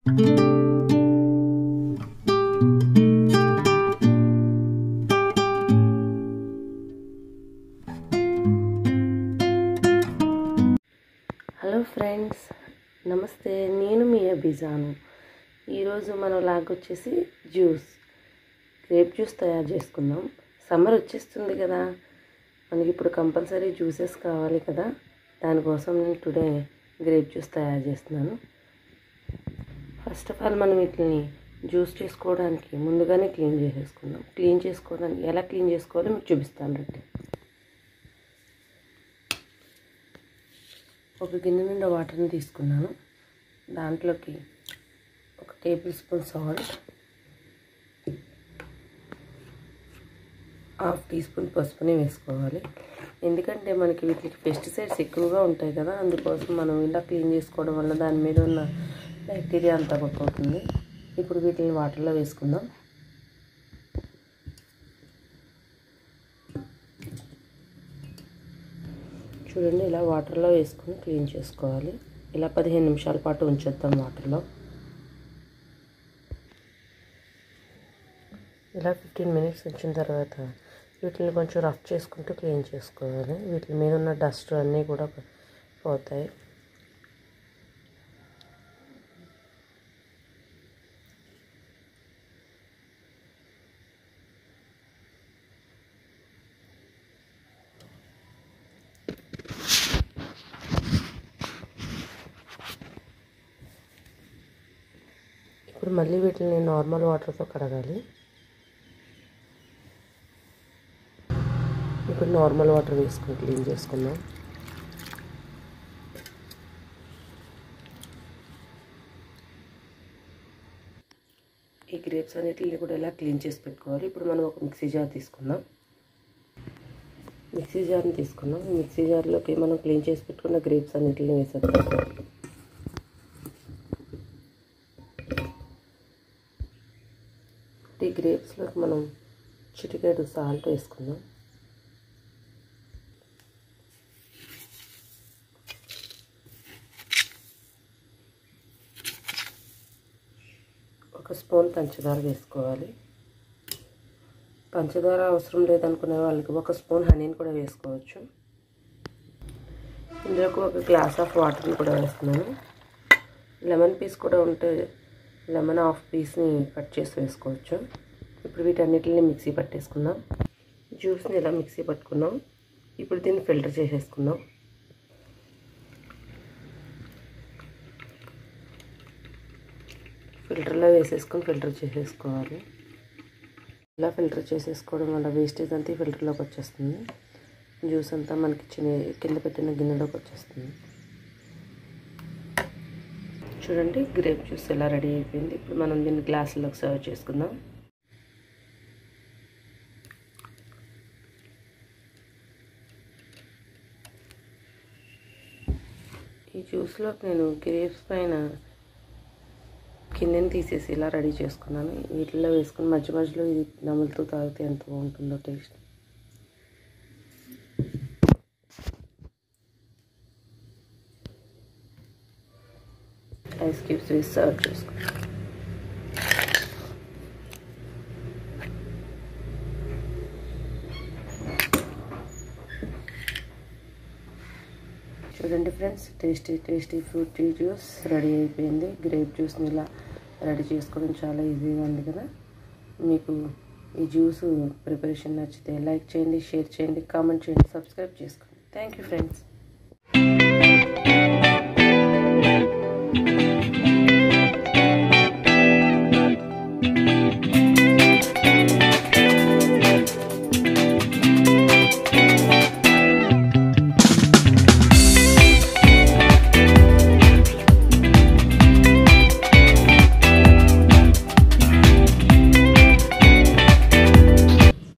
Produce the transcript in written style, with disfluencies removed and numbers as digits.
Hello friends, నమస్తే. నేను మీ అభిజాను. ఈరోజు మన లాగ్ వచ్చేసి గ్రేప్ జ్యూస్ తయారు చేసుకుందాం. సమ్మర్ వచ్చేస్తుంది కదా, మనకి ఇప్పుడు కంపల్సరీ జ్యూసెస్ కావాలి కదా. దానికోసం నేను టుడే గ్రేప్ జ్యూస్ తయారు చేస్తున్నాను. ఫస్ట్ ఆఫ్ ఆల్ మనం వీటిని జ్యూస్ చేసుకోవడానికి ముందుగానే క్లీన్ చేసేసుకుందాం. ఎలా క్లీన్ చేసుకోవాలో మీకు చూపిస్తాను రండి. ఒక గిన్నె నిండా వాటర్ని తీసుకున్నాను. దాంట్లోకి 1 tablespoon salt, 1/2 teaspoon పసుపుని వేసుకోవాలి. ఎందుకంటే మనకి వీటికి పెస్టిసైడ్స్ ఎక్కువగా ఉంటాయి కదా, అందుకోసం మనం ఇలా క్లీన్ చేసుకోవడం వల్ల దాని మీద ఉన్న బ్యాక్టీరియా అంతా పోతుంది. ఇప్పుడు వీటిని వాటర్లో వేసుకుందాం. చూడండి, ఇలా వాటర్లో వేసుకొని క్లీన్ చేసుకోవాలి. ఇలా 15 నిమిషాల పాటు ఉంచేద్దాం వాటర్లో. ఇలా 15 మినిట్స్ ఉంచిన తర్వాత వీటిని కొంచెం రఫ్ చేసుకుంటూ క్లీన్ చేసుకోవాలి. వీటి మీద ఉన్న డస్ట్ అన్నీ కూడా పోతాయి. ఇప్పుడు మళ్ళీ వీటిని నార్మల్ వాటర్తో కడగాలి. ఇప్పుడు నార్మల్ వాటర్ వేసుకొని క్లీన్ చేసుకుందాం. ఈ గ్రేప్స్ అన్నిటిని కూడా ఎలా క్లీన్ చేసి పెట్టుకోవాలి. ఇప్పుడు మనం ఒక మిక్సీ జార్ తీసుకుందాం. మిక్సీ జార్లోకి మనం క్లీన్ చేసి పెట్టుకున్న గ్రేప్స్ అన్నిటిని వేసేద్దాం. ఈ గ్రేప్స్లోకి మనం చిటికెడు సాల్ట్ వేసుకుందాం. ఒక స్పూన్ పంచదార వేసుకోవాలి. పంచదార అవసరం లేదనుకునే వాళ్ళకి 1 స్పూన్ హనీని కూడా వేసుకోవచ్చు. ఇందులోకి 1 గ్లాస్ ఆఫ్ వాటర్ని కూడా వేస్తున్నాను. లెమన్ పీస్ కూడా ఉంటే లెమన్ హాఫ్ పీస్ని కట్ చేసి వేసుకోవచ్చు. ఇప్పుడు వీటన్నిటిని మిక్సీ పట్టేసుకుందాం. జ్యూస్ని ఇలా మిక్సీ పట్టుకున్నాం. ఇప్పుడు దీన్ని ఫిల్టర్ చేసేసుకుందాం. ఫిల్టర్లో వేసేసుకొని ఫిల్టర్ చేసేసుకోవాలి. ఇలా ఫిల్టర్ చేసేసుకోవడం వల్ల వేస్టేజ్ అంతా ఫిల్టర్లోకి వచ్చేస్తుంది. జ్యూస్ అంతా మనకి కింద పెట్టిన గిన్నెలోకి వచ్చేస్తుంది. చూడండి, గ్రేప్ జ్యూస్ ఎలా రెడీ అయిపోయింది. ఇప్పుడు మనం దీన్ని గ్లాసులోకి సర్వ్ చేసుకుందాం. ఈ జ్యూస్లోకి నేను గ్రేప్స్ పైన కిందని తీసేసి ఇలా రెడీ చేసుకున్నాను. వీటిల్లో వేసుకుని మధ్య మధ్యలో ఇది నములుతూ తాగితే ఎంత బాగుంటుందో టేస్ట్. ఐస్ క్యూబ్స్ వేసి సర్వ్ చేసుకుంటాం. చూడండి friends, tasty fruity juice ready అయిపోయింది. గ్రేప్ జ్యూస్ని ఇలా రెడీ చేసుకోవడం చాలా ఈజీగా ఉంది కదా. మీకు ఈ జ్యూస్ ప్రిపరేషన్ నచ్చితే లైక్ చేయండి, షేర్ చేయండి, కామెంట్ చేయండి, సబ్స్క్రైబ్ చేసుకోండి. Thank you friends.